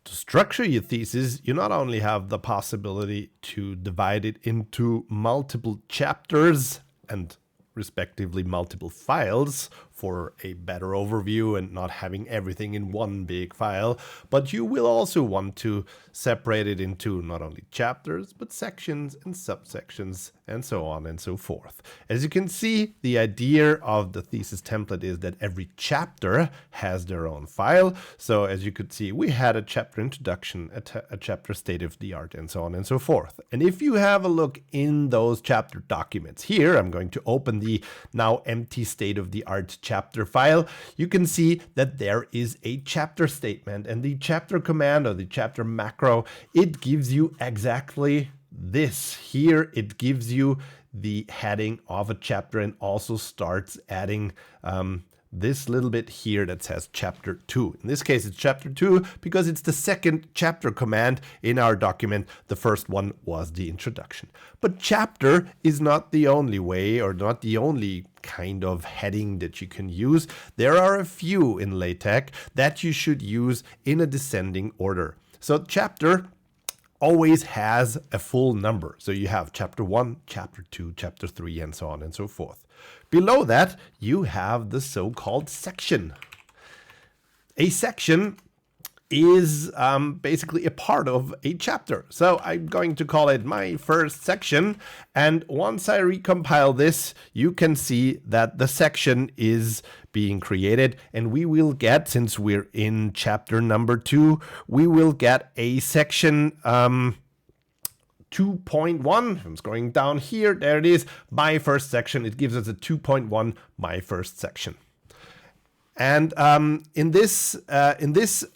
Structure your thesis, you not only have the possibility to divide it into multiple chapters and respectively multiple files for a better overview and not having everything in one big file, but you will also want to separate it into not only chapters, but sections and subsections and so on and so forth. As you can see, the idea of the thesis template is that every chapter has their own file. So as you could see, we had a chapter introduction, a chapter state of the art, and so on and so forth. And if you have a look in those chapter documents here, I'm going to open the now empty state of the art chapter file. You can see that there is a chapter statement, and the chapter command or the chapter macro, it gives you exactly this. Here it gives you the heading of a chapter and also starts adding this little bit here that says chapter 2. In this case, it's chapter 2 because it's the second chapter command in our document. The first one was the introduction. But chapter is not the only way or not the only kind of heading that you can use. There are a few in LaTeX that you should use in a descending order. So chapter always has a full number. So you have chapter 1, chapter 2, chapter 3, and so on and so forth. Below that, you have the so-called section. A section is basically a part of a chapter. So I'm going to call it my first section. And once I recompile this, you can see that the section is being created. And we will get, since we're in chapter number 2, we will get a section 2.1. I'm going down here. There it is. My first section. It gives us a 2.1, my first section. And in this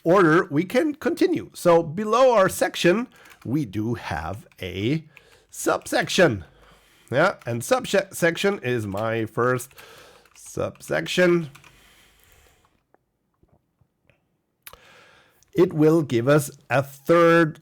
order, we can continue. So below our section, we do have a subsection. Yeah, and subsection is my first subsection. It will give us a third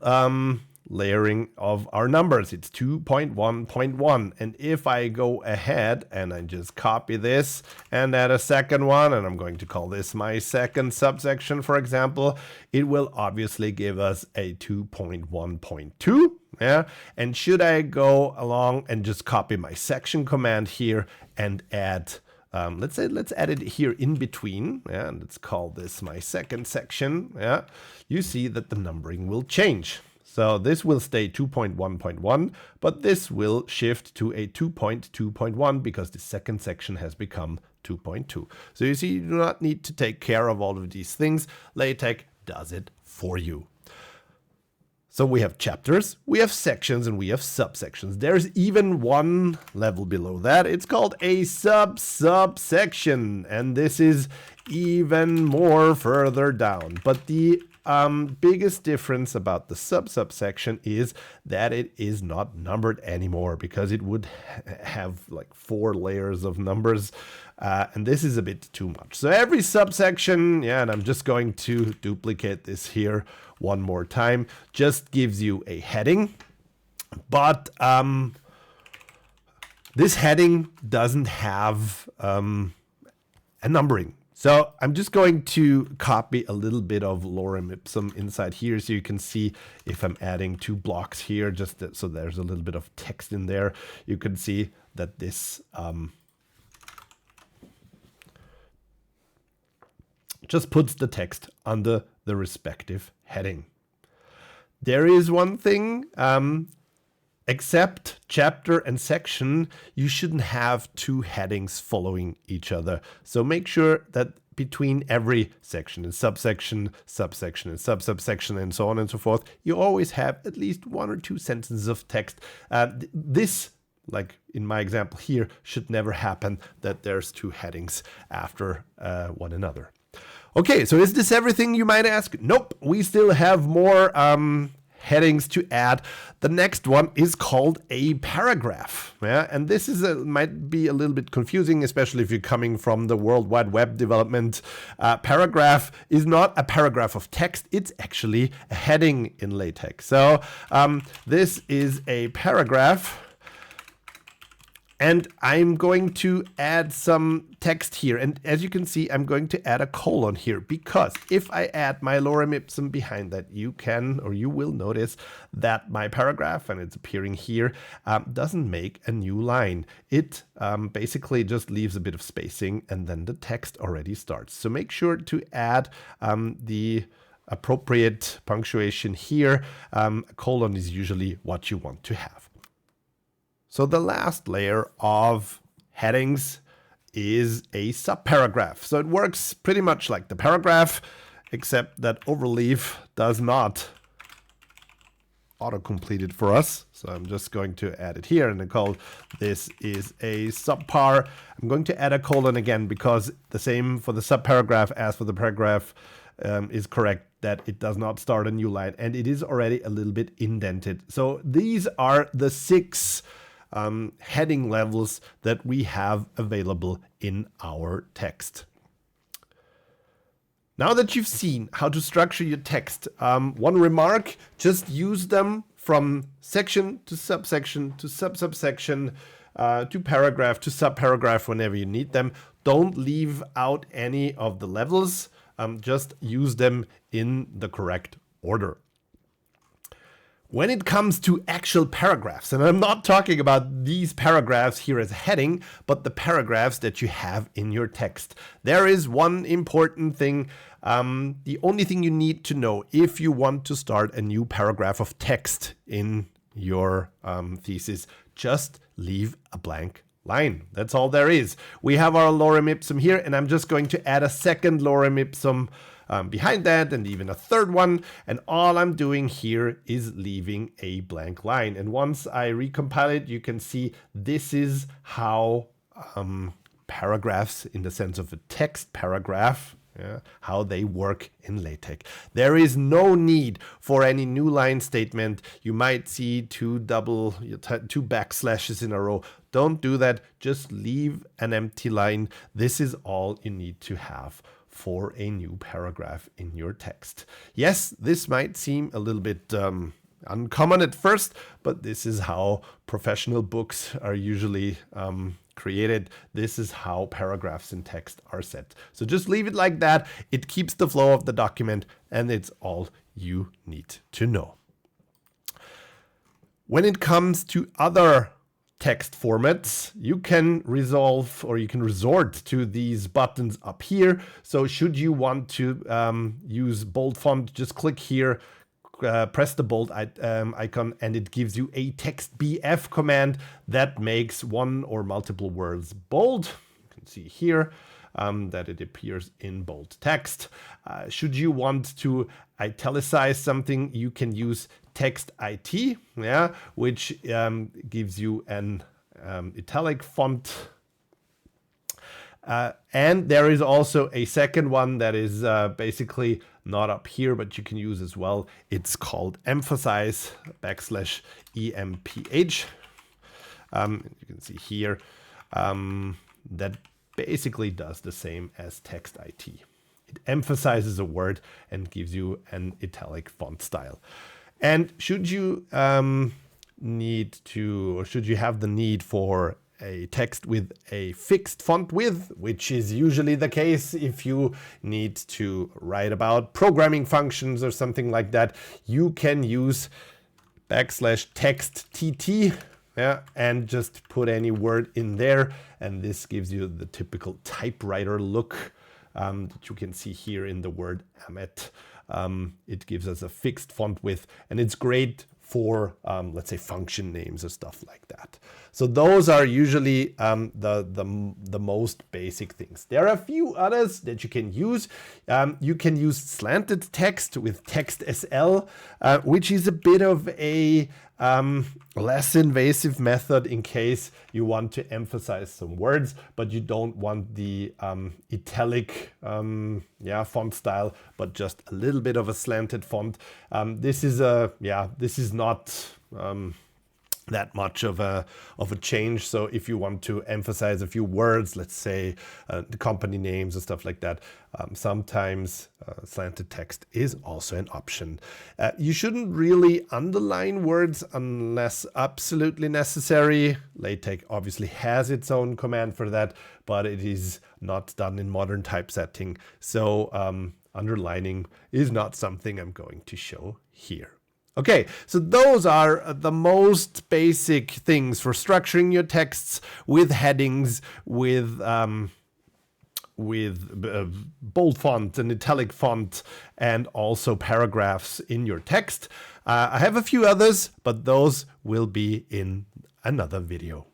layering of our numbers. It's 2.1.1. And if I go ahead and I just copy this and add a second one, and I'm going to call this my second subsection, for example, it will obviously give us a 2.1.2. Yeah. And should I go along and just copy my section command here and add let's add it here in between, yeah, and let's call this my second section. Yeah, you see that the numbering will change. So this will stay 2.1.1, but this will shift to a 2.2.1 because the second section has become 2.2. So you see, you do not need to take care of all of these things. LaTeX does it for you. So we have chapters, we have sections, and we have subsections. There's even one level below that. It's called a subsubsection, and this is even more further down. But the biggest difference about the subsubsection is that it is not numbered anymore, because it would have like 4 layers of numbers, and this is a bit too much. So every subsection, yeah, and I'm just going to duplicate this here one more time, just gives you a heading, but this heading doesn't have a numbering. So I'm just going to copy a little bit of lorem ipsum inside here, so you can see if I'm adding 2 blocks here, just so there's a little bit of text in there. You can see that this just puts the text under the respective heading. There is one thing, except chapter and section, you shouldn't have 2 headings following each other. So make sure that between every section and subsection, subsection and subsubsection, and so on and so forth, you always have at least 1 or 2 sentences of text. This, like in my example here, should never happen, that there's 2 headings after one another. Okay, so is this everything, you might ask? Nope, we still have more headings to add. The next one is called a paragraph. Yeah, and this is might be a little bit confusing, especially if you're coming from the World Wide Web development. Paragraph is not a paragraph of text, it's actually a heading in LaTeX. So this is a paragraph. And I'm going to add some text here. And as you can see, I'm going to add a colon here, because if I add my lorem ipsum behind that, you can, or you will notice that my paragraph, and it's appearing here, doesn't make a new line. It basically just leaves a bit of spacing, and then the text already starts. So make sure to add the appropriate punctuation here. A colon is usually what you want to have. So the last layer of headings is a subparagraph. So it works pretty much like the paragraph, except that overleaf does not auto-complete it for us. So I'm just going to add it here and I call this is a subpar. I'm going to add a colon again, because the same for the subparagraph as for the paragraph is correct, that it does not start a new line, and it is already a little bit indented. So these are the 6 heading levels that we have available in our text. Now that you've seen how to structure your text, one remark: just use them from section to subsection to subsubsection to paragraph to subparagraph whenever you need them. Don't leave out any of the levels. Just use them in the correct order. When it comes to actual paragraphs, and I'm not talking about these paragraphs here as a heading, but the paragraphs that you have in your text, there is one important thing. The only thing you need to know if you want to start a new paragraph of text in your thesis, just leave a blank line. That's all there is. We have our lorem ipsum here, and I'm just going to add a second lorem ipsum behind that, and even a third one, and all I'm doing here is leaving a blank line. And once I recompile it, you can see this is how paragraphs, in the sense of a text paragraph, how they work in LaTeX. There is no need for any new line statement. You might see 2 backslashes in a row. Don't do that. Just leave an empty line. This is all you need to have for a new paragraph in your text. Yes, this might seem a little bit uncommon at first, but this is how professional books are usually created. This is how paragraphs in text are set. So just leave it like that. It keeps the flow of the document, and it's all you need to know. When it comes to other text formats, you can resolve, or you can resort to these buttons up here. So should you want to use bold font, just click here, press the bold icon, and it gives you a text BF command that makes one or multiple words bold. You can see here that it appears in bold text. Should you want to italicize something, you can use text IT, which gives you an italic font. And there is also a second one that is basically not up here, but you can use as well. It's called emphasize \EMPH. You can see here that basically does the same as text IT. It emphasizes a word and gives you an italic font style. And should you need to, or should you have the need for a text with a fixed font width, which is usually the case if you need to write about programming functions or something like that, you can use \text TT, and just put any word in there, and this gives you the typical typewriter look that you can see here in the word Amet. It gives us a fixed font width, and it's great for, let's say, function names or stuff like that. So those are usually the most basic things. There are a few others that you can use. You can use slanted text with text SL, which is a bit of a less invasive method in case you want to emphasize some words, but you don't want the italic font style, but just a little bit of a slanted font. This is not that much of a change. So if you want to emphasize a few words, let's say the company names and stuff like that, sometimes slanted text is also an option. You shouldn't really underline words unless absolutely necessary. LaTeX obviously has its own command for that, but it is not done in modern typesetting. So underlining is not something I'm going to show here. Okay, so those are the most basic things for structuring your texts with headings, with bold font and italic font, and also paragraphs in your text. I have a few others, but those will be in another video.